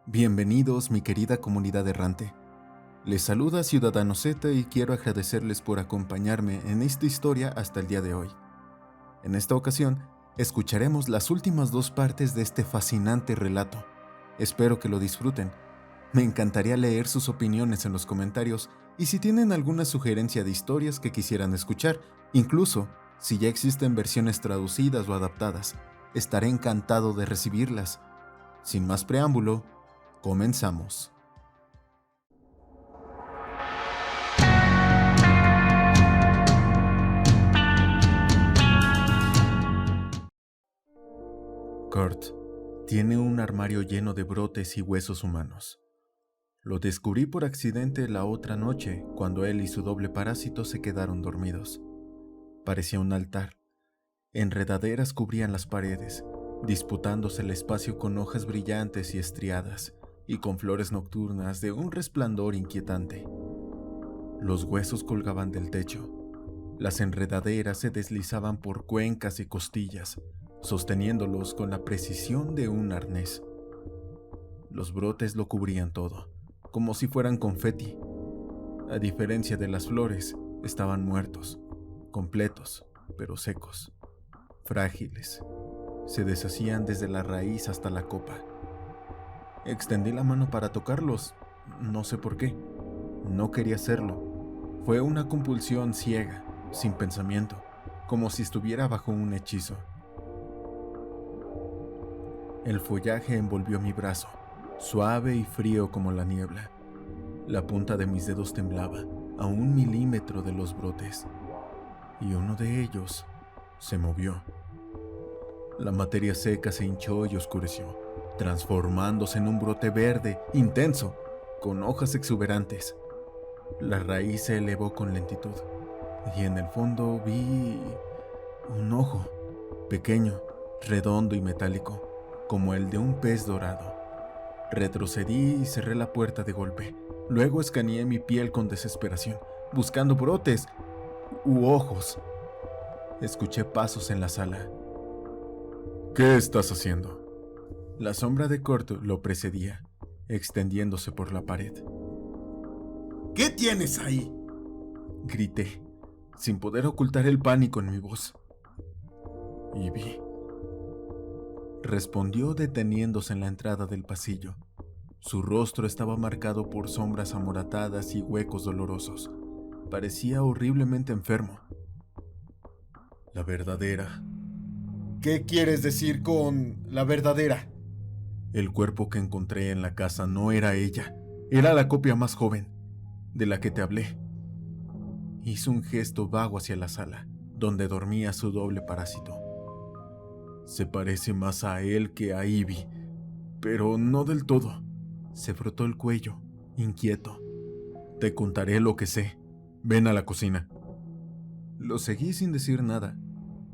Bienvenidos, mi querida comunidad errante. Les saluda Ciudadano Z y quiero agradecerles por acompañarme en esta historia hasta el día de hoy. En esta ocasión, escucharemos las últimas dos partes de este fascinante relato. Espero que lo disfruten. Me encantaría leer sus opiniones en los comentarios y si tienen alguna sugerencia de historias que quisieran escuchar, incluso si ya existen versiones traducidas o adaptadas, estaré encantado de recibirlas. Sin más preámbulo, comenzamos. Kurt tiene un armario lleno de brotes y huesos humanos. Lo descubrí por accidente la otra noche cuando él y su doble parásito se quedaron dormidos. Parecía un altar. Enredaderas cubrían las paredes, disputándose el espacio con hojas brillantes y estriadas, y con flores nocturnas de un resplandor inquietante. Los huesos colgaban del techo. Las enredaderas se deslizaban por cuencas y costillas, sosteniéndolos con la precisión de un arnés. Los brotes lo cubrían todo, como si fueran confeti. A diferencia de las flores, estaban muertos, completos, pero secos, frágiles. Se deshacían desde la raíz hasta la copa. Extendí la mano para tocarlos, no sé por qué. No quería hacerlo. Fue una compulsión ciega, sin pensamiento, como si estuviera bajo un hechizo. El follaje envolvió mi brazo, suave y frío como la niebla. La punta de mis dedos temblaba a 1 milímetro de los brotes, y uno de ellos se movió. La materia seca se hinchó y oscureció, transformándose en un brote verde, intenso, con hojas exuberantes. La raíz se elevó con lentitud, y en el fondo vi un ojo, pequeño, redondo y metálico, como el de un pez dorado. Retrocedí y cerré la puerta de golpe. Luego escaneé mi piel con desesperación, buscando brotes u ojos. Escuché pasos en la sala. ¿Qué estás haciendo? La sombra de Kurt lo precedía, extendiéndose por la pared. ¿Qué tienes ahí? Grité, sin poder ocultar el pánico en mi voz. Ivy respondió deteniéndose en la entrada del pasillo. Su rostro estaba marcado por sombras amoratadas y huecos dolorosos. Parecía horriblemente enfermo. La verdadera. ¿Qué quieres decir con la verdadera? El cuerpo que encontré en la casa no era ella. Era la copia más joven, de la que te hablé. Hizo un gesto vago hacia la sala, donde dormía su doble parásito. Se parece más a él que a Ivy, pero no del todo. Se frotó el cuello, inquieto. Te contaré lo que sé. Ven a la cocina. Lo seguí sin decir nada.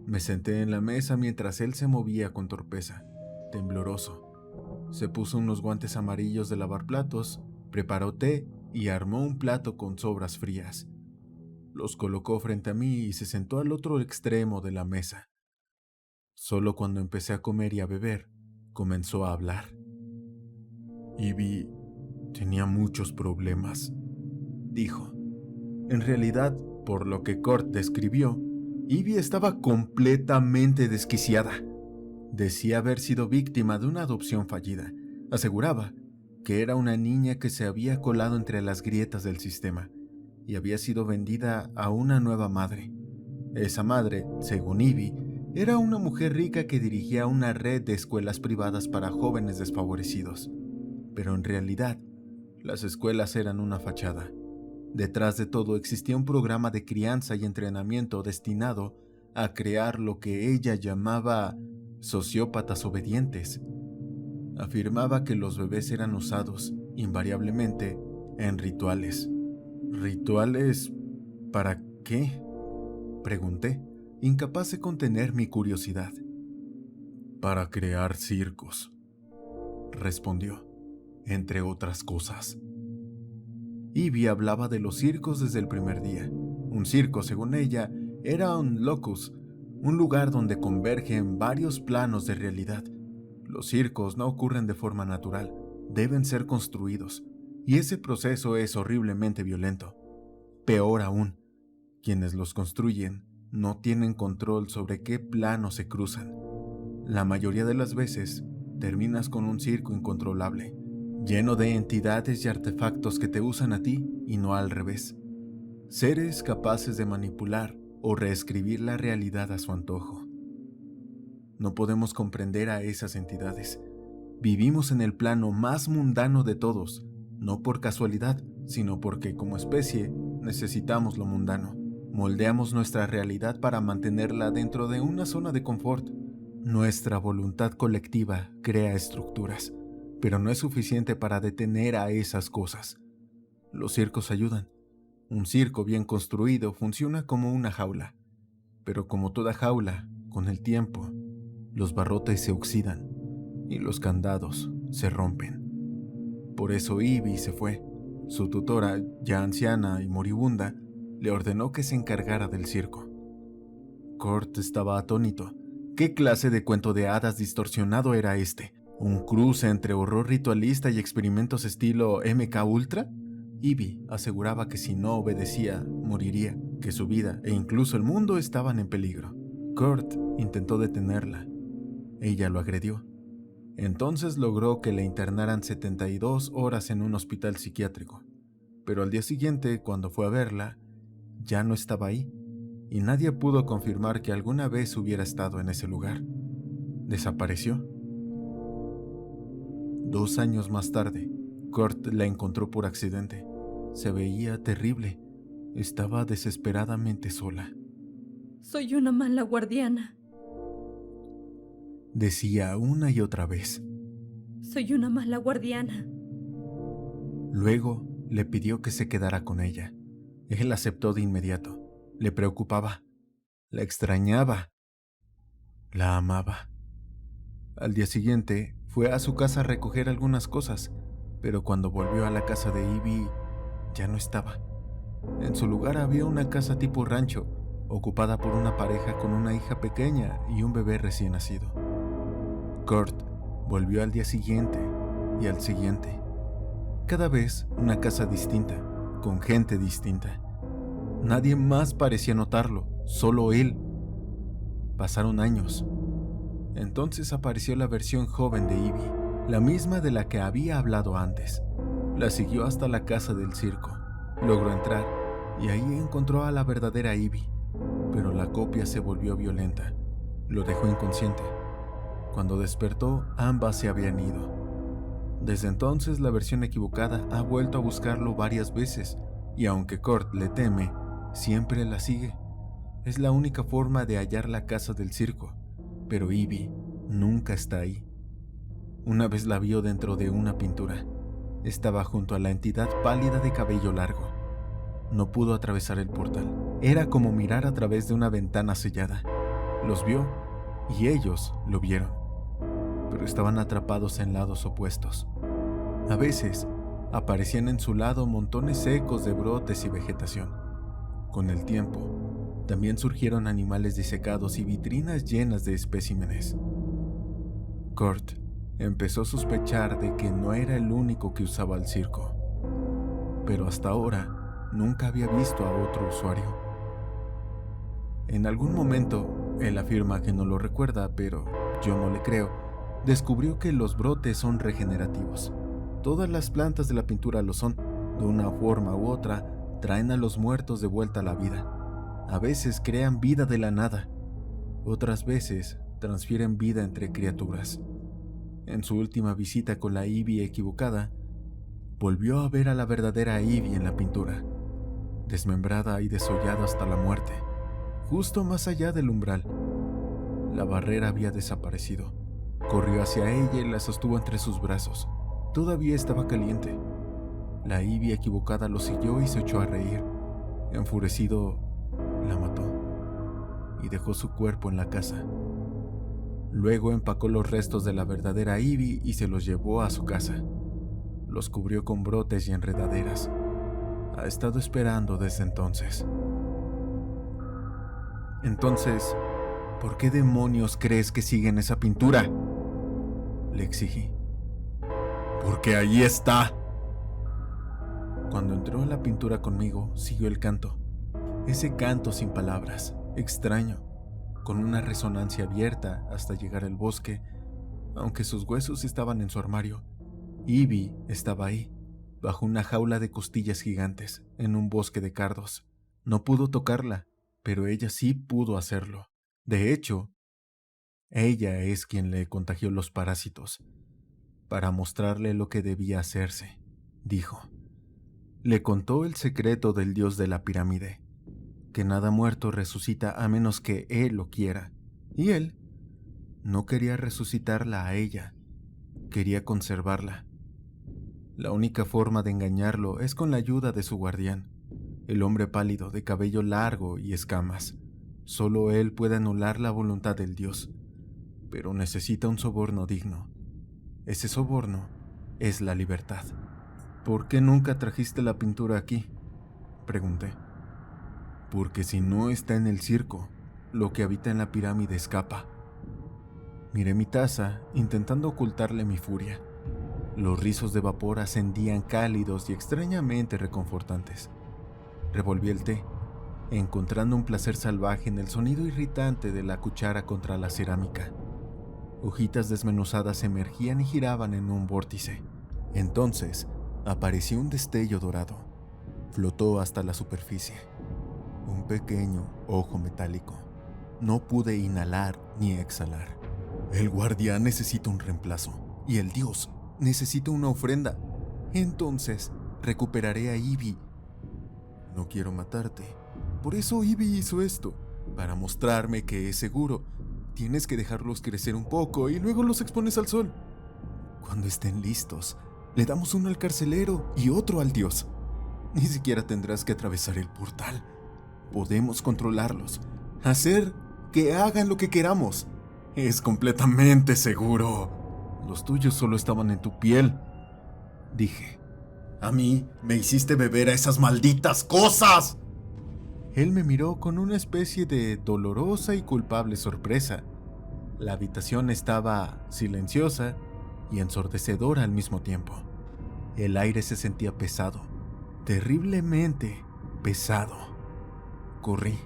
Me senté en la mesa mientras él se movía con torpeza, tembloroso. Se puso unos guantes amarillos de lavar platos, preparó té y armó un plato con sobras frías. Los colocó frente a mí y se sentó al otro extremo de la mesa. Solo cuando empecé a comer y a beber, comenzó a hablar. Ivy tenía muchos problemas, dijo. En realidad, por lo que Kurt describió, Ivy estaba completamente desquiciada. Decía haber sido víctima de una adopción fallida. Aseguraba que era una niña que se había colado entre las grietas del sistema y había sido vendida a una nueva madre. Esa madre, según Ivy, era una mujer rica que dirigía una red de escuelas privadas para jóvenes desfavorecidos. Pero en realidad, las escuelas eran una fachada. Detrás de todo existía un programa de crianza y entrenamiento destinado a crear lo que ella llamaba sociópatas obedientes. Afirmaba que los bebés eran usados, invariablemente, en rituales. ¿Rituales para qué?, pregunté, incapaz de contener mi curiosidad. Para crear circos, respondió, entre otras cosas. Ivy hablaba de los circos desde el primer día. Un circo, según ella, era un locus, un lugar donde convergen varios planos de realidad. Los circos no ocurren de forma natural, deben ser construidos, y ese proceso es horriblemente violento. Peor aún, quienes los construyen no tienen control sobre qué plano se cruzan. La mayoría de las veces terminas con un circo incontrolable, lleno de entidades y artefactos que te usan a ti y no al revés. Seres capaces de manipular o reescribir la realidad a su antojo. No podemos comprender a esas entidades. Vivimos en el plano más mundano de todos, no por casualidad, sino porque como especie necesitamos lo mundano. Moldeamos nuestra realidad para mantenerla dentro de una zona de confort. Nuestra voluntad colectiva crea estructuras, pero no es suficiente para detener a esas cosas. Los circos ayudan. Un circo bien construido funciona como una jaula, pero como toda jaula, con el tiempo, los barrotes se oxidan y los candados se rompen. Por eso Ivy se fue. Su tutora, ya anciana y moribunda, le ordenó que se encargara del circo. Kurt estaba atónito. ¿Qué clase de cuento de hadas distorsionado era este? ¿Un cruce entre horror ritualista y experimentos estilo MK Ultra? Ivy aseguraba que si no obedecía, moriría, que su vida e incluso el mundo estaban en peligro. Kurt intentó detenerla. Ella lo agredió. Entonces logró que le internaran 72 horas en un hospital psiquiátrico. Pero al día siguiente, cuando fue a verla, ya no estaba ahí, y nadie pudo confirmar que alguna vez hubiera estado en ese lugar. Desapareció. 2 años más tarde, Kurt la encontró por accidente. Se veía terrible. Estaba desesperadamente sola. Soy una mala guardiana. Decía una y otra vez. Soy una mala guardiana. Luego le pidió que se quedara con ella. Él aceptó de inmediato. Le preocupaba. La extrañaba. La amaba. Al día siguiente fue a su casa a recoger algunas cosas, pero cuando volvió a la casa de Ivy, ya no estaba. En su lugar había una casa tipo rancho, ocupada por una pareja con una hija pequeña y un bebé recién nacido. Kurt volvió al día siguiente y al siguiente. Cada vez una casa distinta, con gente distinta. Nadie más parecía notarlo, solo él. Pasaron años. Entonces apareció la versión joven de Ivy, la misma de la que había hablado antes. La siguió hasta la casa del circo. Logró entrar y ahí encontró a la verdadera Ivy, pero la copia se volvió violenta. Lo dejó inconsciente. Cuando despertó, ambas se habían ido. Desde entonces, la versión equivocada ha vuelto a buscarlo varias veces, y aunque Kurt le teme, siempre la sigue. Es la única forma de hallar la casa del circo, pero Ivy nunca está ahí. Una vez la vio dentro de una pintura. Estaba junto a la entidad pálida de cabello largo. No pudo atravesar el portal. Era como mirar a través de una ventana sellada. Los vio, y ellos lo vieron, pero estaban atrapados en lados opuestos. A veces, aparecían en su lado montones secos de brotes y vegetación. Con el tiempo, también surgieron animales disecados y vitrinas llenas de especímenes. Kurt empezó a sospechar de que no era el único que usaba el circo, pero hasta ahora nunca había visto a otro usuario. En algún momento, él afirma que no lo recuerda, pero yo no le creo. Descubrió que los brotes son regenerativos. Todas las plantas de la pintura lo son. De una forma u otra, traen a los muertos de vuelta a la vida. A veces crean vida de la nada. Otras veces transfieren vida entre criaturas. En su última visita con la Ivy equivocada, volvió a ver a la verdadera Ivy en la pintura, desmembrada y desollada hasta la muerte, justo más allá del umbral. La barrera había desaparecido. Corrió hacia ella y la sostuvo entre sus brazos. Todavía estaba caliente. La Ivy equivocada lo siguió y se echó a reír. Enfurecido, la mató y dejó su cuerpo en la casa. Luego empacó los restos de la verdadera Ivy y se los llevó a su casa. Los cubrió con brotes y enredaderas. Ha estado esperando desde entonces. Entonces, ¿por qué demonios crees que siguen esa pintura?, le exigí. Porque ahí está. Cuando entró a la pintura conmigo, siguió el canto. Ese canto sin palabras, extraño, con una resonancia abierta hasta llegar al bosque. Aunque sus huesos estaban en su armario, Ivy estaba ahí, bajo una jaula de costillas gigantes, en un bosque de cardos. No pudo tocarla, pero ella sí pudo hacerlo. De hecho, ella es quien le contagió los parásitos. Para mostrarle lo que debía hacerse, dijo. Le contó el secreto del dios de la pirámide, que nada muerto resucita a menos que él lo quiera. Y él no quería resucitarla a ella, quería conservarla. La única forma de engañarlo es con la ayuda de su guardián, el hombre pálido de cabello largo y escamas. Solo él puede anular la voluntad del dios, pero necesita un soborno digno. Ese soborno es la libertad. ¿Por qué nunca trajiste la pintura aquí?, pregunté. Porque si no está en el circo, lo que habita en la pirámide escapa. Miré mi taza, intentando ocultarle mi furia. Los rizos de vapor ascendían cálidos y extrañamente reconfortantes. Revolví el té, encontrando un placer salvaje en el sonido irritante de la cuchara contra la cerámica. Hojitas desmenuzadas emergían y giraban en un vórtice. Entonces, apareció un destello dorado. Flotó hasta la superficie. Un pequeño ojo metálico. No pude inhalar ni exhalar. El guardián necesita un reemplazo, y el dios necesita una ofrenda. Entonces, recuperaré a Ivy. No quiero matarte. Por eso Ivy hizo esto, para mostrarme que es seguro. Tienes que dejarlos crecer un poco y luego los expones al sol. Cuando estén listos, le damos uno al carcelero y otro al dios. Ni siquiera tendrás que atravesar el portal. Podemos controlarlos, hacer que hagan lo que queramos. Es completamente seguro. Los tuyos solo estaban en tu piel, dije. A mí me hiciste beber a esas malditas cosas. Él me miró con una especie de dolorosa y culpable sorpresa. La habitación estaba silenciosa y ensordecedora al mismo tiempo. El aire se sentía pesado, terriblemente pesado. Corrí.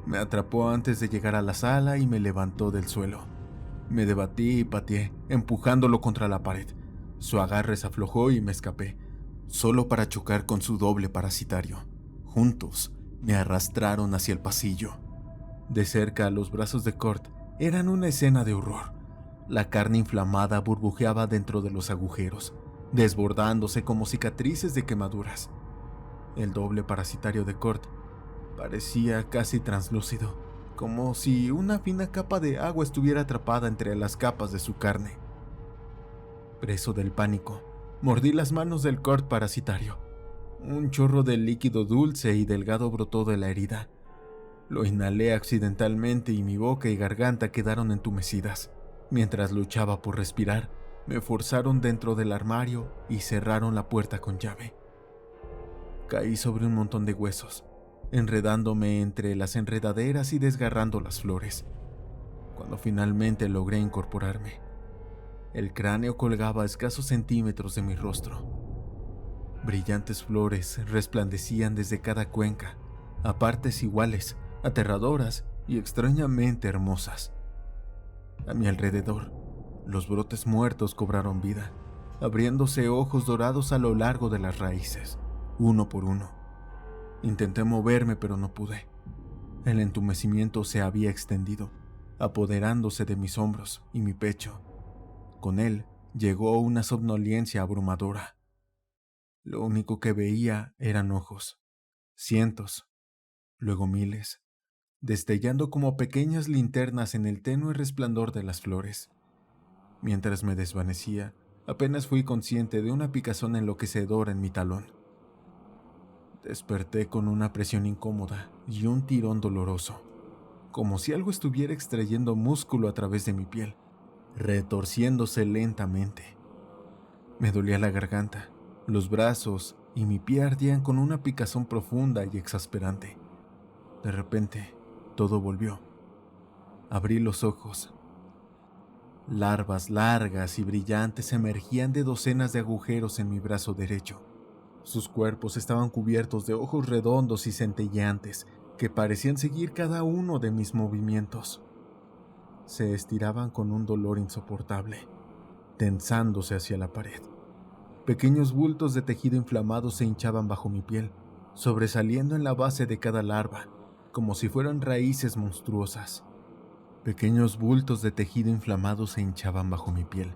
Me atrapó antes de llegar a la sala y me levantó del suelo. Me debatí y pateé, empujándolo contra la pared. Su agarre se aflojó y me escapé, solo para chocar con su doble parasitario. Juntos, me arrastraron hacia el pasillo. De cerca, los brazos de Kurt eran una escena de horror. La carne inflamada burbujeaba dentro de los agujeros, desbordándose como cicatrices de quemaduras. El doble parasitario de Kurt parecía casi translúcido, como si una fina capa de agua estuviera atrapada entre las capas de su carne. Preso del pánico, mordí las manos del Kurt parasitario. Un chorro de líquido dulce y delgado brotó de la herida. Lo inhalé accidentalmente y mi boca y garganta quedaron entumecidas. Mientras luchaba por respirar, me forzaron dentro del armario y cerraron la puerta con llave. Caí sobre un montón de huesos, enredándome entre las enredaderas y desgarrando las flores. Cuando finalmente logré incorporarme, el cráneo colgaba a escasos centímetros de mi rostro. Brillantes flores resplandecían desde cada cuenca, a partes iguales, aterradoras y extrañamente hermosas. A mi alrededor, los brotes muertos cobraron vida, abriéndose ojos dorados a lo largo de las raíces, uno por uno. Intenté moverme, pero no pude. El entumecimiento se había extendido, apoderándose de mis hombros y mi pecho. Con él llegó una somnolencia abrumadora. Lo único que veía eran ojos, cientos, luego miles, destellando como pequeñas linternas en el tenue resplandor de las flores. Mientras me desvanecía, apenas fui consciente de una picazón enloquecedora en mi talón. Desperté con una presión incómoda y un tirón doloroso, como si algo estuviera extrayendo músculo a través de mi piel, retorciéndose lentamente. Me dolía la garganta, los brazos y mi pie ardían con una picazón profunda y exasperante. De repente, todo volvió. Abrí los ojos. Larvas largas y brillantes emergían de docenas de agujeros en mi brazo derecho. Sus cuerpos estaban cubiertos de ojos redondos y centelleantes que parecían seguir cada uno de mis movimientos. Se estiraban con un dolor insoportable, tensándose hacia la pared. Pequeños bultos de tejido inflamado se hinchaban bajo mi piel, sobresaliendo en la base de cada larva, como si fueran raíces monstruosas. Pequeños bultos de tejido inflamado se hinchaban bajo mi piel,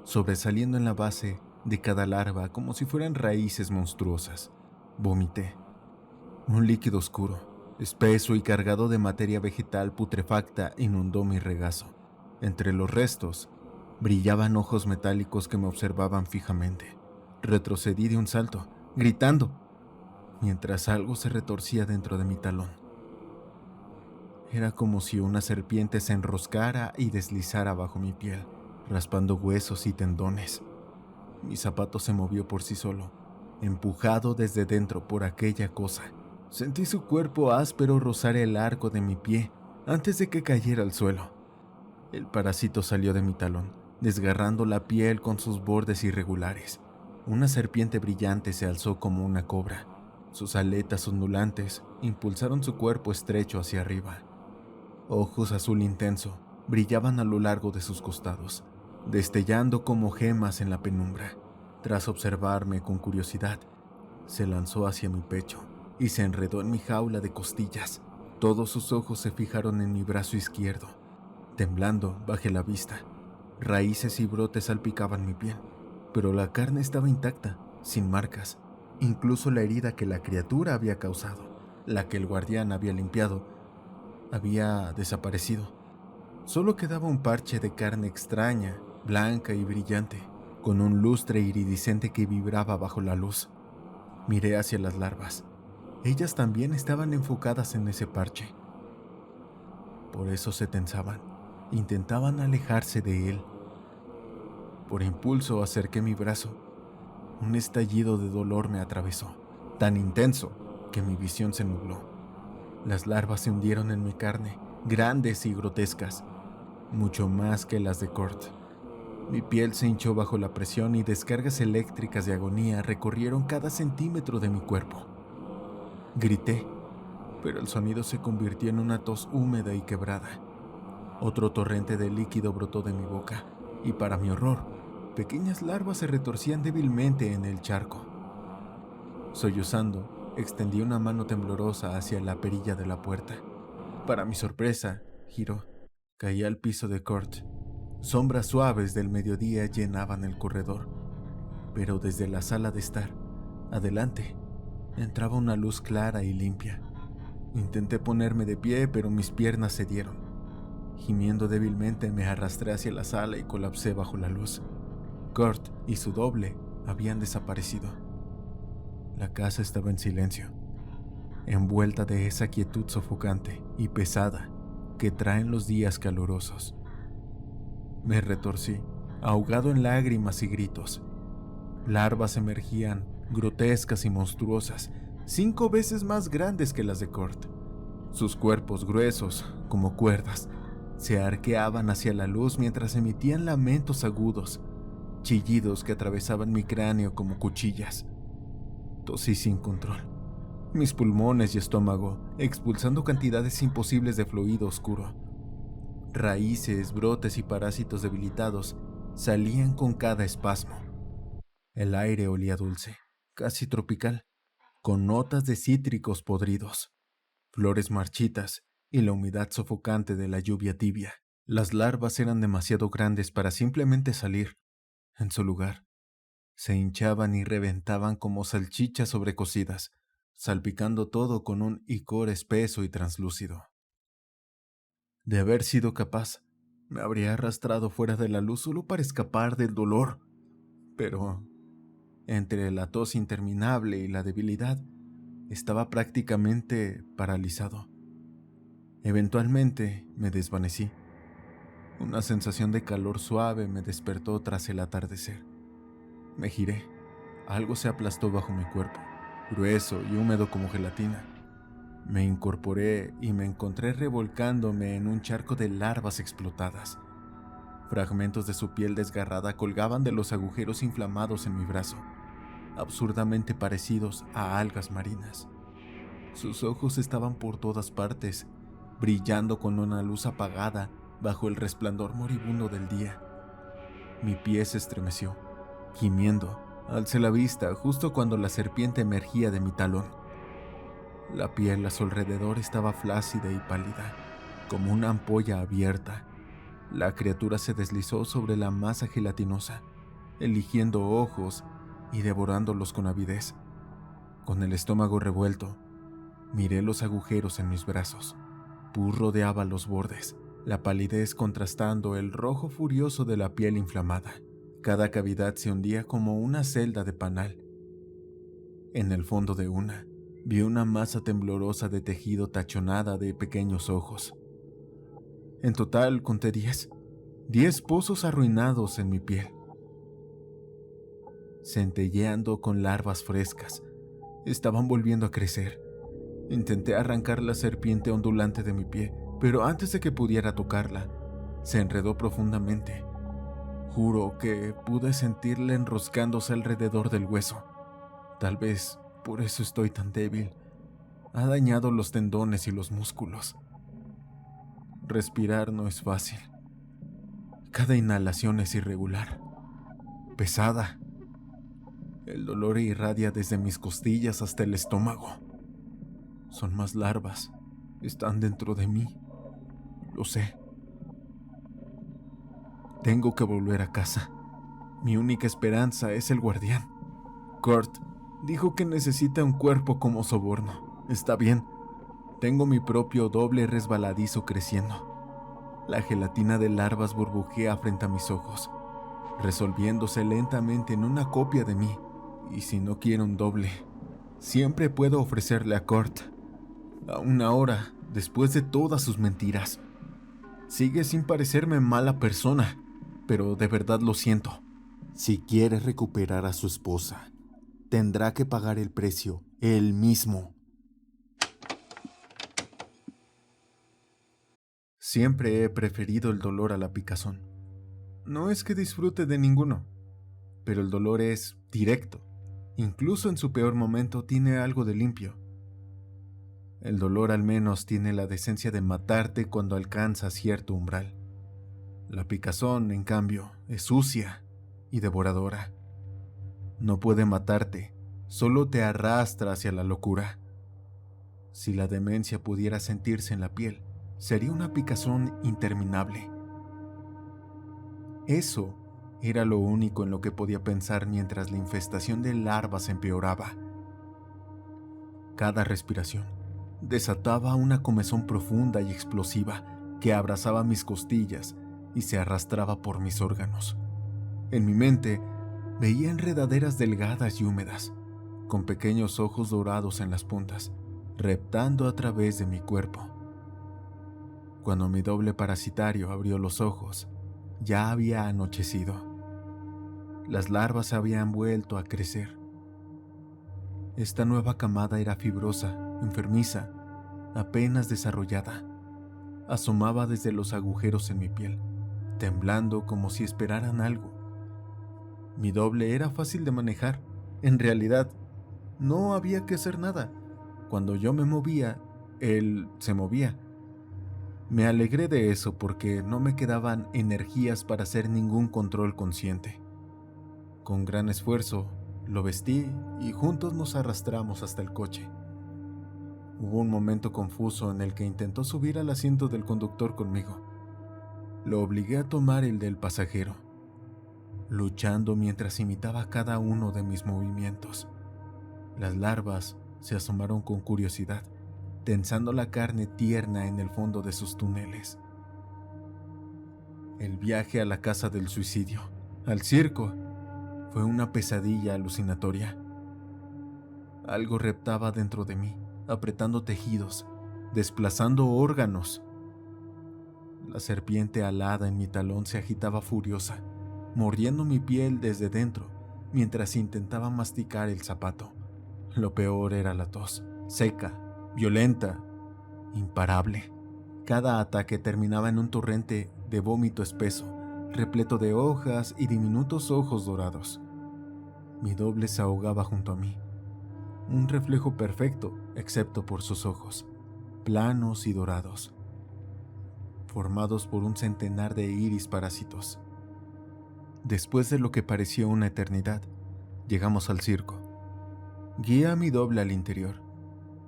sobresaliendo en la base de cada larva como si fueran raíces monstruosas. Vomité. Un líquido oscuro, espeso y cargado de materia vegetal putrefacta inundó mi regazo. Entre los restos, brillaban ojos metálicos que me observaban fijamente. Retrocedí de un salto, gritando, mientras algo se retorcía dentro de mi talón. Era como si una serpiente se enroscara y deslizara bajo mi piel, raspando huesos y tendones. Mi zapato se movió por sí solo, empujado desde dentro por aquella cosa. Sentí su cuerpo áspero rozar el arco de mi pie antes de que cayera al suelo. El parásito salió de mi talón, desgarrando la piel con sus bordes irregulares. Una serpiente brillante se alzó como una cobra. Sus aletas ondulantes impulsaron su cuerpo estrecho hacia arriba. Ojos azul intenso brillaban a lo largo de sus costados, destellando como gemas en la penumbra. Tras observarme con curiosidad, se lanzó hacia mi pecho y se enredó en mi jaula de costillas. Todos sus ojos se fijaron en mi brazo izquierdo. Temblando, bajé la vista. Raíces y brotes salpicaban mi piel, pero la carne estaba intacta, sin marcas. Incluso la herida que la criatura había causado, la que el guardián había limpiado, había desaparecido. Solo quedaba un parche de carne extraña, blanca y brillante, con un lustre iridiscente que vibraba bajo la luz. Miré hacia las larvas. Ellas también estaban enfocadas en ese parche. Por eso se tensaban, intentaban alejarse de él. Por impulso acerqué mi brazo. Un estallido de dolor me atravesó, tan intenso que mi visión se nubló. Las larvas se hundieron en mi carne, grandes y grotescas, mucho más que las de Kurt. Mi piel se hinchó bajo la presión y descargas eléctricas de agonía recorrieron cada centímetro de mi cuerpo. Grité, pero el sonido se convirtió en una tos húmeda y quebrada. Otro torrente de líquido brotó de mi boca, y para mi horror, pequeñas larvas se retorcían débilmente en el charco. Sollozando, extendí una mano temblorosa hacia la perilla de la puerta. Para mi sorpresa, giró. Caí al piso de Kurt. Sombras suaves del mediodía llenaban el corredor, pero desde la sala de estar, adelante, entraba una luz clara y limpia. Intenté ponerme de pie, pero mis piernas cedieron. Gimiendo débilmente me arrastré hacia la sala y colapsé bajo la luz. Kurt y su doble habían desaparecido. La casa estaba en silencio, envuelta de esa quietud sofocante y pesada que traen los días calurosos. Me retorcí, ahogado en lágrimas y gritos. Larvas emergían, grotescas y monstruosas, 5 veces más grandes que las de Kurt. Sus cuerpos gruesos, como cuerdas, se arqueaban hacia la luz mientras emitían lamentos agudos, chillidos que atravesaban mi cráneo como cuchillas. Tosí sin control, mis pulmones y estómago expulsando cantidades imposibles de fluido oscuro. Raíces, brotes y parásitos debilitados salían con cada espasmo. El aire olía dulce, casi tropical, con notas de cítricos podridos, flores marchitas y la humedad sofocante de la lluvia tibia. Las larvas eran demasiado grandes para simplemente salir. En su lugar, se hinchaban y reventaban como salchichas sobrecocidas, salpicando todo con un icor espeso y translúcido. De haber sido capaz, me habría arrastrado fuera de la luz solo para escapar del dolor, pero entre la tos interminable y la debilidad, estaba prácticamente paralizado. Eventualmente me desvanecí. Una sensación de calor suave me despertó tras el atardecer. Me giré. Algo se aplastó bajo mi cuerpo, grueso y húmedo como gelatina. Me incorporé y me encontré revolcándome en un charco de larvas explotadas. Fragmentos de su piel desgarrada colgaban de los agujeros inflamados en mi brazo, absurdamente parecidos a algas marinas. Sus ojos estaban por todas partes, brillando con una luz apagada bajo el resplandor moribundo del día. Mi pie se estremeció, gimiendo. Alcé la vista justo cuando la serpiente emergía de mi talón. La piel a su alrededor estaba flácida y pálida, como una ampolla abierta. La criatura se deslizó sobre la masa gelatinosa, eligiendo ojos y devorándolos con avidez. Con el estómago revuelto, miré los agujeros en mis brazos. Pus rodeaba los bordes, la palidez contrastando el rojo furioso de la piel inflamada. Cada cavidad se hundía como una celda de panal. En el fondo de una, vi una masa temblorosa de tejido tachonada de pequeños ojos. En total conté 10 pozos arruinados en mi piel, centelleando con larvas frescas. Estaban volviendo a crecer. Intenté arrancar la serpiente ondulante de mi pie, pero antes de que pudiera tocarla, se enredó profundamente. Juro que pude sentirla enroscándose alrededor del hueso. Tal vez por eso estoy tan débil. Ha dañado los tendones y los músculos. Respirar no es fácil. Cada inhalación es irregular, pesada. El dolor irradia desde mis costillas hasta el estómago. Son más larvas. Están dentro de mí. Lo sé. Tengo que volver a casa. Mi única esperanza es el guardián. Kurt dijo que necesita un cuerpo como soborno. Está bien. Tengo mi propio doble resbaladizo creciendo. La gelatina de larvas burbujea frente a mis ojos, resolviéndose lentamente en una copia de mí. Y si no quiero un doble, siempre puedo ofrecerle a Kurt. Aún ahora, después de todas sus mentiras, sigue sin parecerme mala persona, pero de verdad lo siento. Si quiere recuperar a su esposa, tendrá que pagar el precio él mismo. Siempre he preferido el dolor a la picazón. No es que disfrute de ninguno, pero el dolor es directo. Incluso en su peor momento tiene algo de limpio. El dolor al menos tiene la decencia de matarte cuando alcanza cierto umbral. La picazón, en cambio, es sucia y devoradora. No puede matarte, solo te arrastra hacia la locura. Si la demencia pudiera sentirse en la piel, sería una picazón interminable. Eso era lo único en lo que podía pensar mientras la infestación de larvas empeoraba. Cada respiración desataba una comezón profunda y explosiva que abrazaba mis costillas y se arrastraba por mis órganos. En mi mente veía enredaderas delgadas y húmedas, con pequeños ojos dorados en las puntas, reptando a través de mi cuerpo. Cuando mi doble parasitario abrió los ojos, ya había anochecido. Las larvas se habían vuelto a crecer. Esta nueva camada era fibrosa, enfermiza, apenas desarrollada. Asomaba desde los agujeros en mi piel, temblando como si esperaran algo. Mi doble era fácil de manejar. En realidad, no había que hacer nada. Cuando yo me movía, él se movía. Me alegré de eso porque no me quedaban energías para hacer ningún control consciente. Con gran esfuerzo, lo vestí y juntos nos arrastramos hasta el coche. Hubo un momento confuso en el que intentó subir al asiento del conductor conmigo. Lo obligué a tomar el del pasajero, luchando mientras imitaba cada uno de mis movimientos. Las larvas se asomaron con curiosidad, tensando la carne tierna en el fondo de sus túneles. El viaje a la casa del suicidio, al circo, fue una pesadilla alucinatoria. Algo reptaba dentro de mí, apretando tejidos, desplazando órganos. La serpiente alada en mi talón se agitaba furiosa, mordiendo mi piel desde dentro, mientras intentaba masticar el zapato. Lo peor era la tos, seca, violenta, imparable. Cada ataque terminaba en un torrente de vómito espeso, repleto de hojas y diminutos ojos dorados. Mi doble se ahogaba junto a mí, un reflejo perfecto, excepto por sus ojos, planos y dorados, formados por un centenar de iris parásitos. Después de lo que pareció una eternidad, llegamos al circo. Guié a mi doble al interior.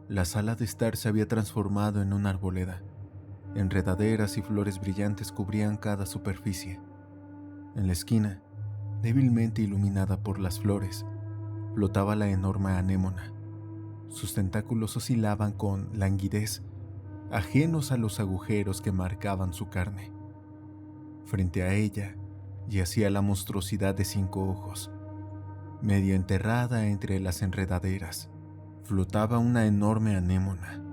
La sala de estar se había transformado en una arboleda. Enredaderas y flores brillantes cubrían cada superficie. En la esquina, débilmente iluminada por las flores, flotaba la enorme anémona. Sus tentáculos oscilaban con languidez, ajenos a los agujeros que marcaban su carne. Frente a ella yacía la monstruosidad de 5 ojos. Medio enterrada entre las enredaderas, flotaba una enorme anémona.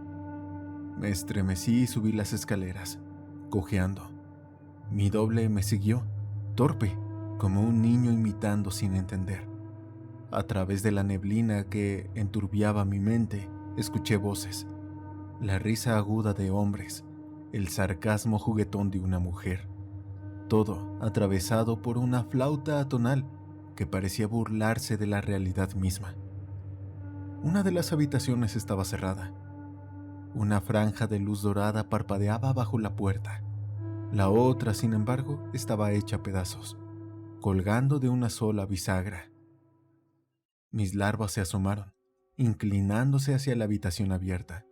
Me estremecí y subí las escaleras, cojeando. Mi doble me siguió, torpe, como un niño imitando sin entender. A través de la neblina que enturbiaba mi mente, escuché voces, la risa aguda de hombres, el sarcasmo juguetón de una mujer, todo atravesado por una flauta atonal que parecía burlarse de la realidad misma. Una de las habitaciones estaba cerrada. Una franja de luz dorada parpadeaba bajo la puerta. La otra, sin embargo, estaba hecha a pedazos, colgando de una sola bisagra. Mis larvas se asomaron, inclinándose hacia la habitación abierta.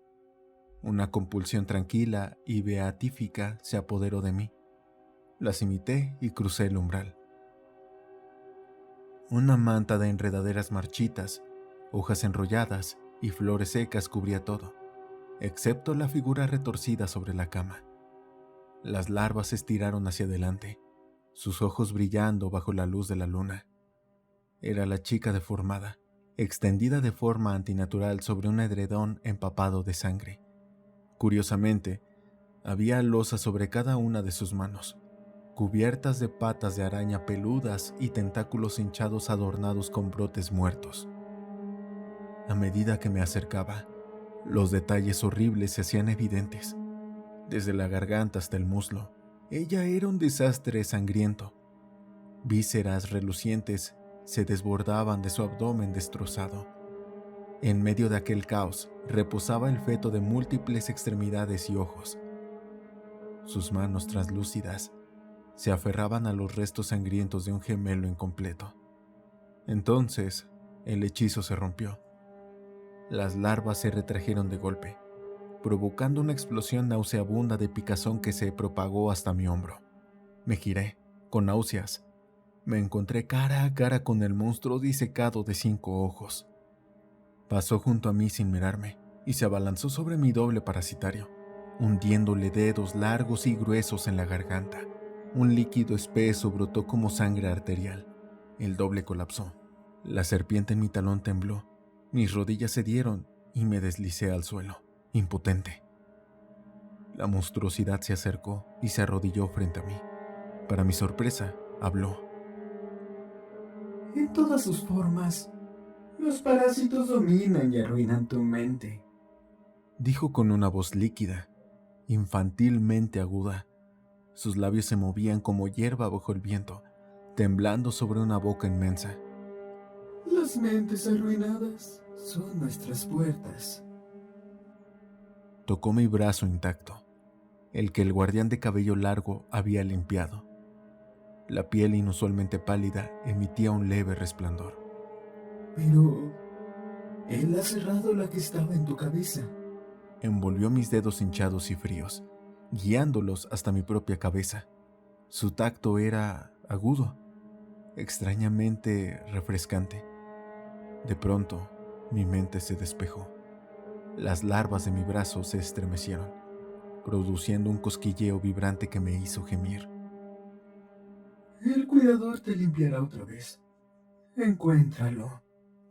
Una compulsión tranquila y beatífica se apoderó de mí. Las imité y crucé el umbral. Una manta de enredaderas marchitas, hojas enrolladas y flores secas cubría todo, excepto la figura retorcida sobre la cama. Las larvas se estiraron hacia adelante, sus ojos brillando bajo la luz de la luna. Era la chica deformada, extendida de forma antinatural sobre un edredón empapado de sangre. Curiosamente, había losas sobre cada una de sus manos, cubiertas de patas de araña peludas y tentáculos hinchados adornados con brotes muertos. A medida que me acercaba, los detalles horribles se hacían evidentes. Desde la garganta hasta el muslo, ella era un desastre sangriento. Vísceras relucientes se desbordaban de su abdomen destrozado. En medio de aquel caos reposaba el feto de múltiples extremidades y ojos. Sus manos translúcidas se aferraban a los restos sangrientos de un gemelo incompleto. Entonces, el hechizo se rompió. Las larvas se retrajeron de golpe, provocando una explosión nauseabunda de picazón que se propagó hasta mi hombro. Me giré, con náuseas. Me encontré cara a cara con el monstruo disecado de 5 ojos. Pasó junto a mí sin mirarme y se abalanzó sobre mi doble parasitario, hundiéndole dedos largos y gruesos en la garganta. Un líquido espeso brotó como sangre arterial. El doble colapsó. La serpiente en mi talón tembló. Mis rodillas cedieron y me deslicé al suelo, impotente. La monstruosidad se acercó y se arrodilló frente a mí. Para mi sorpresa, habló. En todas sus formas, los parásitos dominan y arruinan tu mente. Dijo con una voz líquida, infantilmente aguda. Sus labios se movían como hierba bajo el viento, temblando sobre una boca inmensa. Las mentes arruinadas son nuestras puertas. Tocó mi brazo intacto, el que el guardián de cabello largo había limpiado. La piel inusualmente pálida emitía un leve resplandor. Pero él ha cerrado la que estaba en tu cabeza. Envolvió mis dedos hinchados y fríos, guiándolos hasta mi propia cabeza. Su tacto era agudo, extrañamente refrescante. De pronto, mi mente se despejó. Las larvas de mi brazo se estremecieron, produciendo un cosquilleo vibrante que me hizo gemir. El cuidador te limpiará otra vez. Encuéntralo.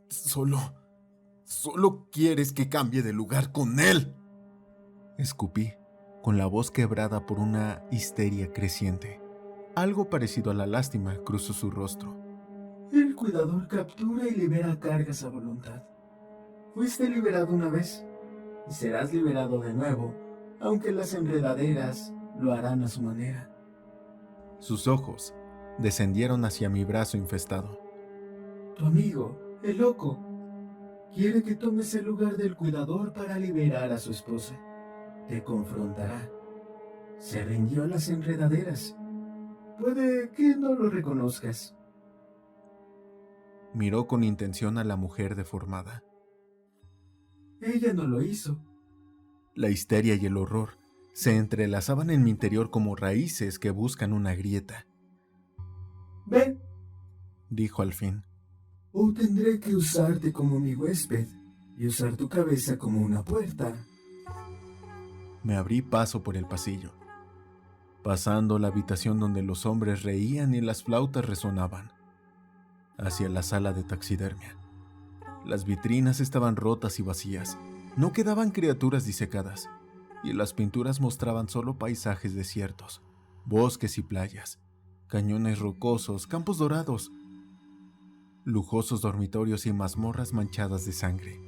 Solo quieres que cambie de lugar con él. Escupí, con la voz quebrada por una histeria creciente. Algo parecido a la lástima cruzó su rostro. El cuidador captura y libera cargas a voluntad. Fuiste liberado una vez y serás liberado de nuevo, aunque las enredaderas lo harán a su manera. Sus ojos descendieron hacia mi brazo infestado. Tu amigo, el loco, quiere que tomes el lugar del cuidador para liberar a su esposa. Te confrontará. Se rindió a las enredaderas. Puede que no lo reconozcas. Miró con intención a la mujer deformada. Ella no lo hizo. La histeria y el horror se entrelazaban en mi interior como raíces que buscan una grieta. Ven, Dijo al fin. o tendré que usarte como mi huésped y usar tu cabeza como una puerta. Me abrí paso por el pasillo, pasando la habitación donde los hombres reían y las flautas resonaban, hacia la sala de taxidermia. Las vitrinas estaban rotas y vacías, no quedaban criaturas disecadas, y las pinturas mostraban solo paisajes desiertos, bosques y playas, cañones rocosos, campos dorados, lujosos dormitorios y mazmorras manchadas de sangre.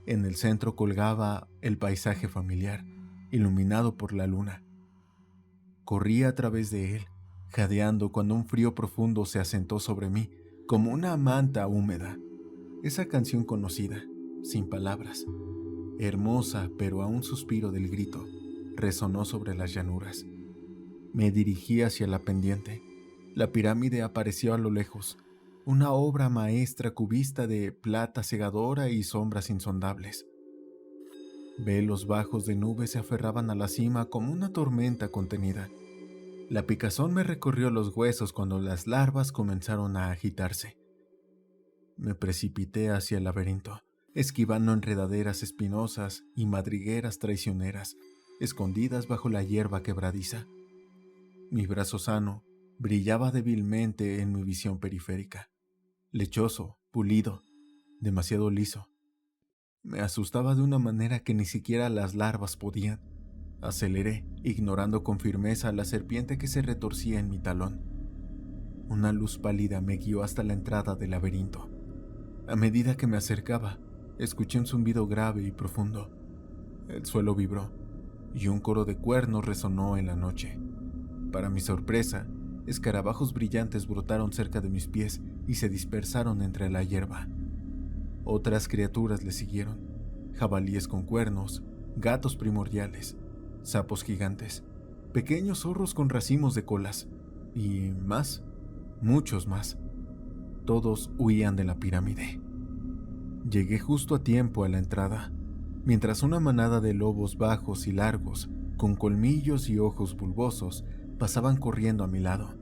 En el centro colgaba el paisaje familiar, iluminado por la luna. Corrí a través de él, jadeando cuando un frío profundo se asentó sobre mí, como una manta húmeda. Esa canción conocida, sin palabras, hermosa pero a un suspiro del grito, resonó sobre las llanuras. Me dirigí hacia la pendiente. La pirámide apareció a lo lejos, una obra maestra cubista de plata cegadora y sombras insondables. Velos bajos de nubes se aferraban a la cima como una tormenta contenida. La picazón me recorrió los huesos cuando las larvas comenzaron a agitarse. Me precipité hacia el laberinto, esquivando enredaderas espinosas y madrigueras traicioneras, escondidas bajo la hierba quebradiza. Mi brazo sano brillaba débilmente en mi visión periférica, lechoso, pulido, demasiado liso. Me asustaba de una manera que ni siquiera las larvas podían. Aceleré, ignorando con firmeza a la serpiente que se retorcía en mi talón. Una luz pálida me guió hasta la entrada del laberinto. A medida que me acercaba, escuché un zumbido grave y profundo. El suelo vibró, y un coro de cuernos resonó en la noche. Para mi sorpresa, escarabajos brillantes brotaron cerca de mis pies y se dispersaron entre la hierba. Otras criaturas le siguieron, jabalíes con cuernos, gatos primordiales, sapos gigantes, pequeños zorros con racimos de colas, y más, muchos más. Todos huían de la pirámide. Llegué justo a tiempo a la entrada, mientras una manada de lobos bajos y largos, con colmillos y ojos bulbosos, pasaban corriendo a mi lado.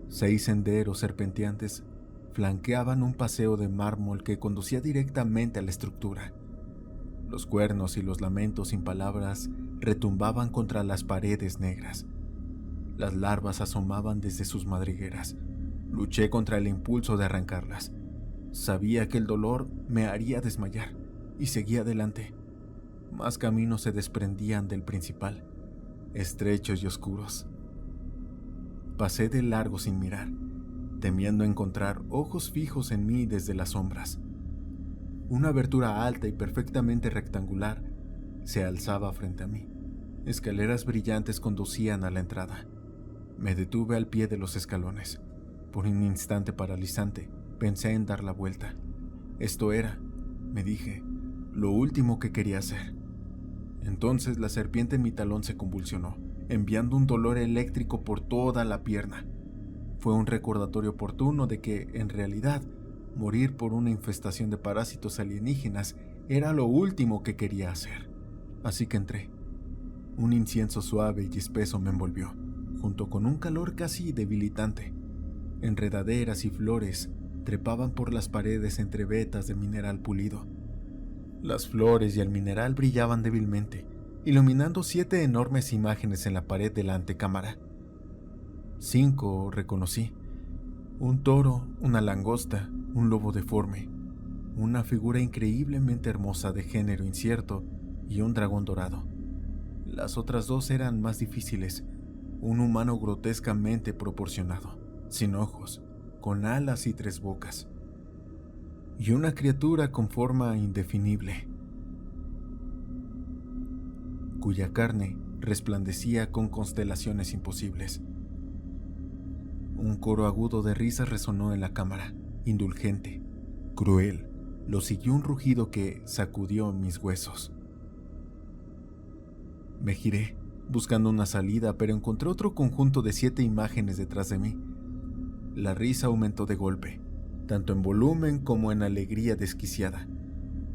6 senderos serpenteantes flanqueaban un paseo de mármol que conducía directamente a la estructura. Los cuernos y los lamentos sin palabras retumbaban contra las paredes negras. Las larvas asomaban desde sus madrigueras. Luché contra el impulso de arrancarlas. Sabía que el dolor me haría desmayar y seguí adelante. Más caminos se desprendían del principal, estrechos y oscuros. Pasé de largo sin mirar, temiendo encontrar ojos fijos en mí desde las sombras. Una abertura alta y perfectamente rectangular se alzaba frente a mí. Escaleras brillantes conducían a la entrada. Me detuve al pie de los escalones. Por un instante paralizante, pensé en dar la vuelta. Esto era, me dije, lo último que quería hacer. Entonces la serpiente en mi talón se convulsionó, enviando un dolor eléctrico por toda la pierna. Fue un recordatorio oportuno de que, en realidad, morir por una infestación de parásitos alienígenas era lo último que quería hacer. Así que entré. Un incienso suave y espeso me envolvió, junto con un calor casi debilitante. Enredaderas y flores trepaban por las paredes entre vetas de mineral pulido. Las flores y el mineral brillaban débilmente, iluminando 7 enormes imágenes en la pared de la antecámara. 5 reconocí: un toro, una langosta, un lobo deforme, una figura increíblemente hermosa de género incierto y un dragón dorado. Las otras 2 eran más difíciles: un humano grotescamente proporcionado, sin ojos, con alas y 3 bocas, y una criatura con forma indefinible, cuya carne resplandecía con constelaciones imposibles. Un coro agudo de risas resonó en la cámara, indulgente, cruel. Lo siguió un rugido que sacudió mis huesos. Me giré, buscando una salida, pero encontré otro conjunto de 7 imágenes detrás de mí. La risa aumentó de golpe, tanto en volumen como en alegría desquiciada.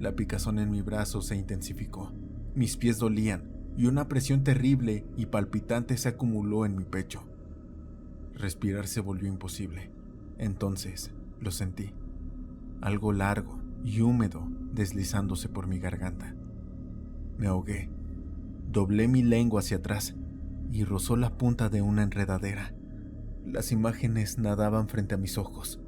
La picazón en mi brazo se intensificó. Mis pies dolían y una presión terrible y palpitante se acumuló en mi pecho. Respirar se volvió imposible. Entonces lo sentí. Algo largo y húmedo deslizándose por mi garganta. Me ahogué. Doblé mi lengua hacia atrás y rozó la punta de una enredadera. Las imágenes nadaban frente a mis ojos.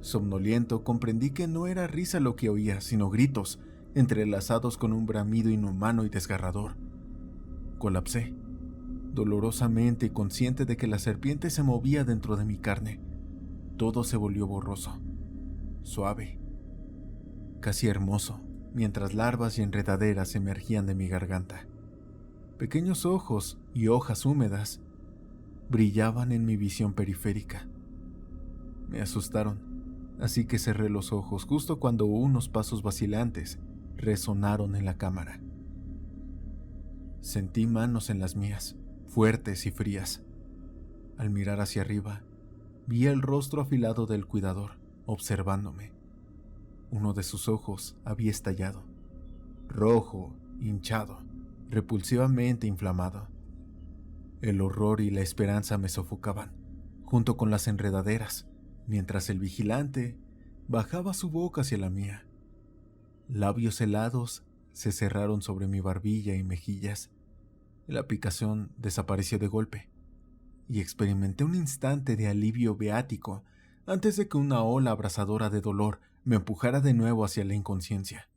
Somnoliento, comprendí que no era risa lo que oía, sino gritos, entrelazados con un bramido inhumano y desgarrador. Colapsé, dolorosamente y consciente de que la serpiente se movía dentro de mi carne. Todo se volvió borroso, suave, casi hermoso, mientras larvas y enredaderas emergían de mi garganta. Pequeños ojos y hojas húmedas brillaban en mi visión periférica. Me asustaron, así que cerré los ojos justo cuando unos pasos vacilantes resonaron en la cámara. Sentí manos en las mías, fuertes y frías. Al mirar hacia arriba, vi el rostro afilado del cuidador, observándome. Uno de sus ojos había estallado, rojo, hinchado, repulsivamente inflamado. El horror y la esperanza me sofocaban, junto con las enredaderas, mientras el vigilante bajaba su boca hacia la mía. Labios helados se cerraron sobre mi barbilla y mejillas. La picazón desapareció de golpe, y experimenté un instante de alivio beático antes de que una ola abrasadora de dolor me empujara de nuevo hacia la inconsciencia.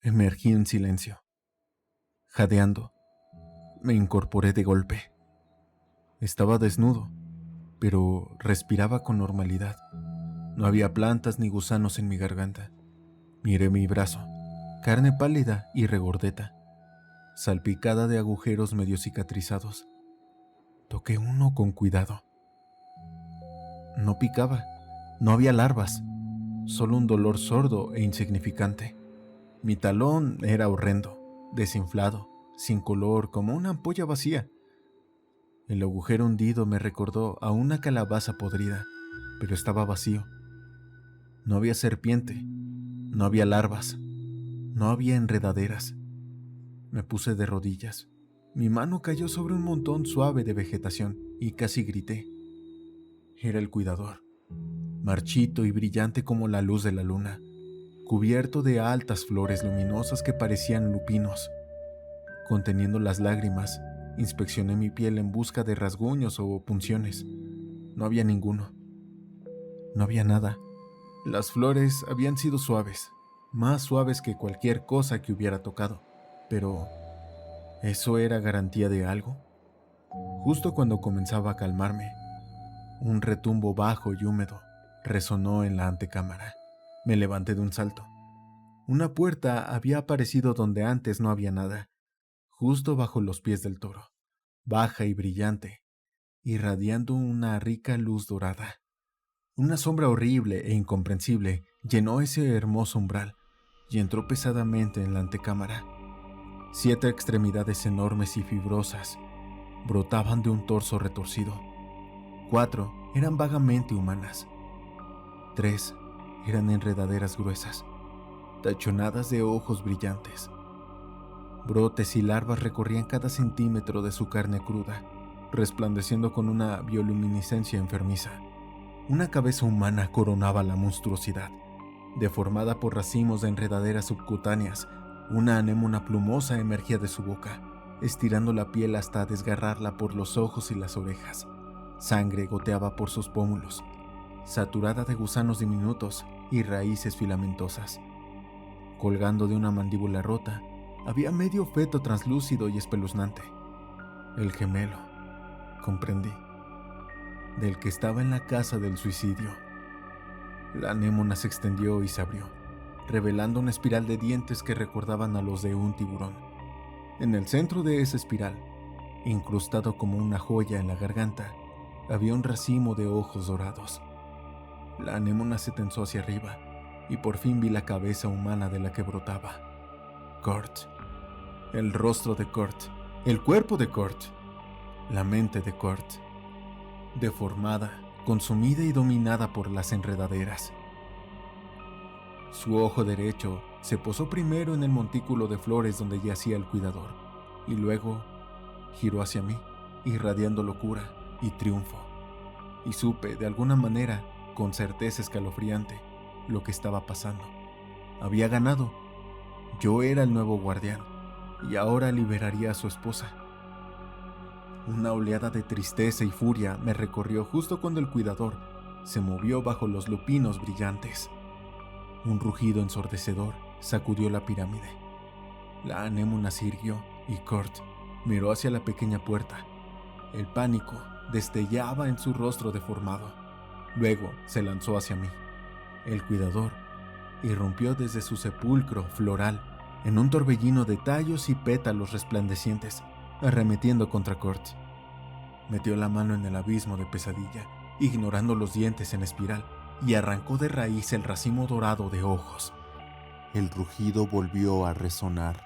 Emergí en silencio. Jadeando, me incorporé de golpe. Estaba desnudo, pero respiraba con normalidad. No había plantas ni gusanos en mi garganta. Miré mi brazo, carne pálida y regordeta, salpicada de agujeros medio cicatrizados. Toqué uno con cuidado. No picaba, no había larvas, solo un dolor sordo e insignificante. Mi talón era horrendo, desinflado, sin color, como una ampolla vacía. El agujero hundido me recordó a una calabaza podrida, pero estaba vacío. No había serpiente, no había larvas, no había enredaderas. Me puse de rodillas. Mi mano cayó sobre un montón suave de vegetación y casi grité. Era el cuidador, marchito y brillante como la luz de la luna, cubierto de altas flores luminosas que parecían lupinos. Conteniendo las lágrimas, inspeccioné mi piel en busca de rasguños o punciones. No había ninguno. No había nada. Las flores habían sido suaves, más suaves que cualquier cosa que hubiera tocado. Pero, ¿eso era garantía de algo? Justo cuando comenzaba a calmarme, un retumbo bajo y húmedo resonó en la antecámara. Me levanté de un salto. Una puerta había aparecido donde antes no había nada, justo bajo los pies del toro, baja y brillante, irradiando una rica luz dorada. Una sombra horrible e incomprensible llenó ese hermoso umbral y entró pesadamente en la antecámara. 7 extremidades enormes y fibrosas brotaban de un torso retorcido. 4 eran vagamente humanas. 3 eran enredaderas gruesas, tachonadas de ojos brillantes. Brotes y larvas recorrían cada centímetro de su carne cruda, resplandeciendo con una bioluminiscencia enfermiza. Una cabeza humana coronaba la monstruosidad, deformada por racimos de enredaderas subcutáneas. Una anémona plumosa emergía de su boca, estirando la piel hasta desgarrarla por los ojos y las orejas. Sangre goteaba por sus pómulos, saturada de gusanos diminutos y raíces filamentosas. Colgando de una mandíbula rota, había medio feto translúcido y espeluznante. El gemelo, comprendí, del que estaba en la casa del suicidio. La anémona se extendió y se abrió, revelando una espiral de dientes que recordaban a los de un tiburón. En el centro de esa espiral, Incrustado como una joya en la garganta, había un racimo de ojos dorados. La anémona se tensó hacia arriba y por fin vi la cabeza humana de la que brotaba. Kurt. El rostro de Kurt. El cuerpo de Kurt. La mente de Kurt. Deformada, consumida y dominada por las enredaderas. Su ojo derecho se posó primero en el montículo de flores donde yacía el cuidador y luego giró hacia mí, irradiando locura y triunfo. Y supe, de alguna manera, con certeza escalofriante, lo que estaba pasando. Había ganado. Yo era el nuevo guardián y ahora liberaría a su esposa. Una oleada de tristeza y furia me recorrió justo cuando el cuidador se movió bajo los lupinos brillantes. Un rugido ensordecedor sacudió la pirámide. La anémona se irguió y Kurt miró hacia la pequeña puerta. El pánico destellaba en su rostro deformado. Luego se lanzó hacia mí. El cuidador irrumpió desde su sepulcro floral en un torbellino de tallos y pétalos resplandecientes, arremetiendo contra Kurt. Metió la mano en el abismo de pesadilla, ignorando los dientes en espiral, y arrancó de raíz el racimo dorado de ojos. El rugido volvió a resonar.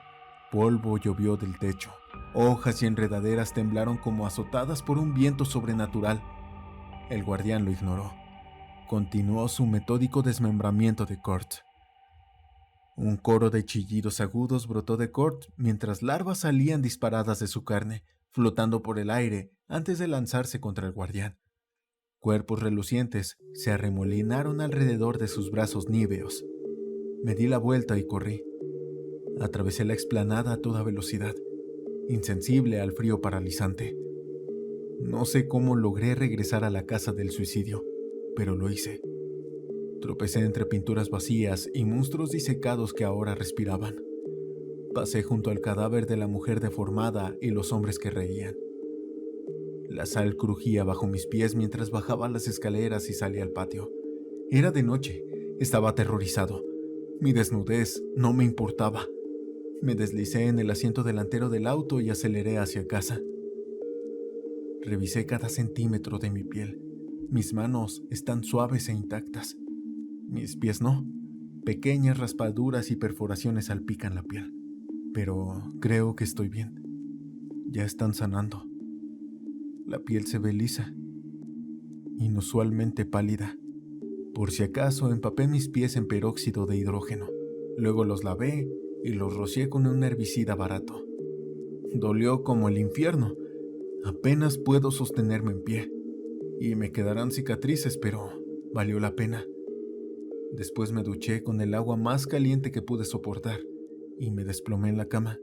Polvo llovió del techo. Hojas y enredaderas temblaron como azotadas por un viento sobrenatural. El guardián lo ignoró. Continuó su metódico desmembramiento de Kurt. Un coro de chillidos agudos brotó de Kurt mientras larvas salían disparadas de su carne, flotando por el aire antes de lanzarse contra el guardián. Cuerpos relucientes se arremolinaron alrededor de sus brazos níveos. Me di la vuelta y corrí. Atravesé la explanada a toda velocidad, insensible al frío paralizante. No sé cómo logré regresar a la casa del suicidio, pero lo hice. Tropecé entre pinturas vacías y monstruos disecados que ahora respiraban. Pasé junto al cadáver de la mujer deformada y los hombres que reían. La sal crujía bajo mis pies mientras bajaba las escaleras y salía al patio. Era de noche, estaba aterrorizado. Mi desnudez no me importaba. Me deslicé en el asiento delantero del auto y aceleré hacia casa. Revisé cada centímetro de mi piel. Mis manos están suaves e intactas. Mis pies no. Pequeñas raspaduras y perforaciones salpican la piel. Pero creo que estoy bien. Ya están sanando. La piel se ve lisa, inusualmente pálida. Por si acaso empapé mis pies en peróxido de hidrógeno. Luego los lavé y los rocié con un herbicida barato. Dolió como el infierno. Apenas puedo sostenerme en pie. Y me quedarán cicatrices, pero valió la pena. Después me duché con el agua más caliente que pude soportar y me desplomé en la cama.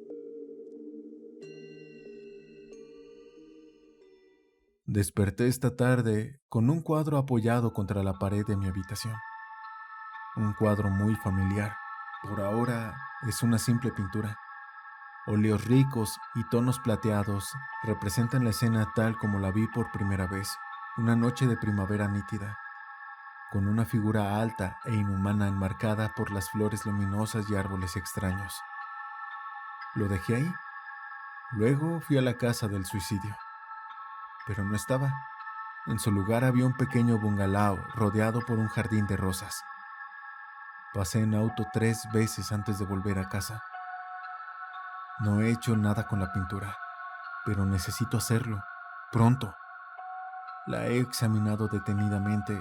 Desperté esta tarde con un cuadro apoyado contra la pared de mi habitación. Un cuadro muy familiar. Por ahora es una simple pintura. Óleos ricos y tonos plateados representan la escena tal como la vi por primera vez, una noche de primavera nítida, con una figura alta e inhumana enmarcada por las flores luminosas y árboles extraños. Lo dejé ahí. Luego fui a la casa del suicidio. Pero no estaba. En su lugar había un pequeño bungalow rodeado por un jardín de rosas. Pasé en auto 3 veces antes de volver a casa. No he hecho nada con la pintura, pero necesito hacerlo, pronto. La he examinado detenidamente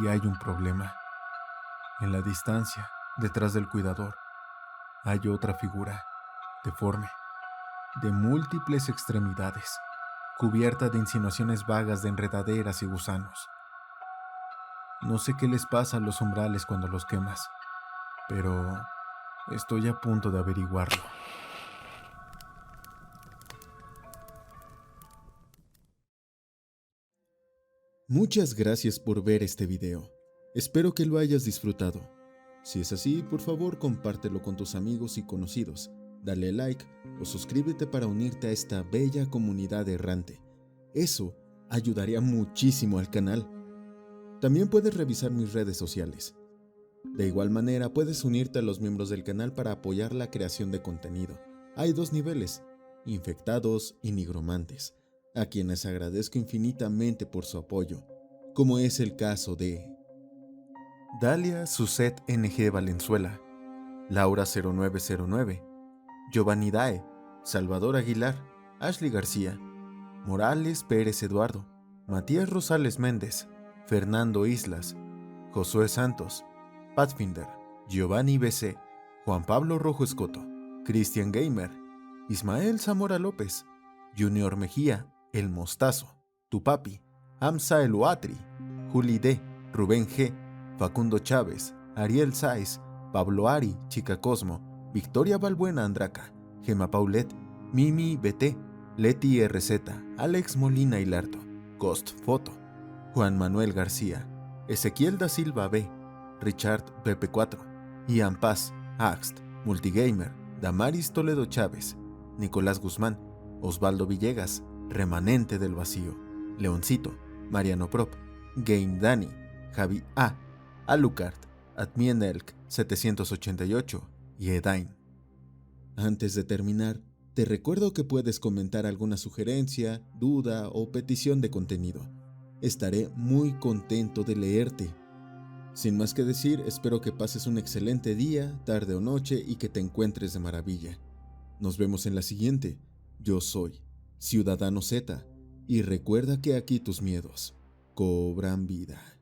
y hay un problema. En la distancia, detrás del cuidador, hay otra figura, deforme, de múltiples extremidades, cubierta de insinuaciones vagas de enredaderas y gusanos. No sé qué les pasa a los umbrales cuando los quemas, pero estoy a punto de averiguarlo. Muchas gracias por ver este video. Espero que lo hayas disfrutado. Si es así, por favor compártelo con tus amigos y conocidos. Dale like o suscríbete para unirte a esta bella comunidad errante. Eso ayudaría muchísimo al canal. También puedes revisar mis redes sociales. De igual manera, puedes unirte a los miembros del canal para apoyar la creación de contenido. Hay 2 niveles. infectados y nigromantes, a quienes agradezco infinitamente por su apoyo, como es el caso de Dalia Suset NG Valenzuela, Laura 0909, Giovanni Dae, Salvador Aguilar, Ashley García, Morales Pérez Eduardo, Matías Rosales Méndez, Fernando Islas, Josué Santos, Pathfinder, Giovanni BC, Juan Pablo Rojo Escoto, Cristian Gamer, Ismael Zamora López, Junior Mejía, El Mostazo, Tupapi, Hamza El Oatri, Juli D, Rubén G, Facundo Chávez, Ariel Sáez, Pablo Ari, Chica Cosmo, Victoria Balbuena Andraca, Gema Paulet, Mimi BT, Leti RZ, Alex Molina Hilarto, Ghost Foto, Juan Manuel García, Ezequiel da Silva B, Richard PP4, Ian Paz, Axt, Multigamer, Damaris Toledo Chávez, Nicolás Guzmán, Osvaldo Villegas, Remanente del Vacío, Leoncito, Mariano Prop, Game Dani, Javi A, Alucard, Admien Elk 788 y Edain. Antes de terminar, te recuerdo que puedes comentar alguna sugerencia, duda o petición de contenido. Estaré muy contento de leerte. Sin más que decir, espero que pases un excelente día, tarde o noche y que te encuentres de maravilla. Nos vemos en la siguiente. Yo soy Ciudadano Z y recuerda que aquí tus miedos cobran vida.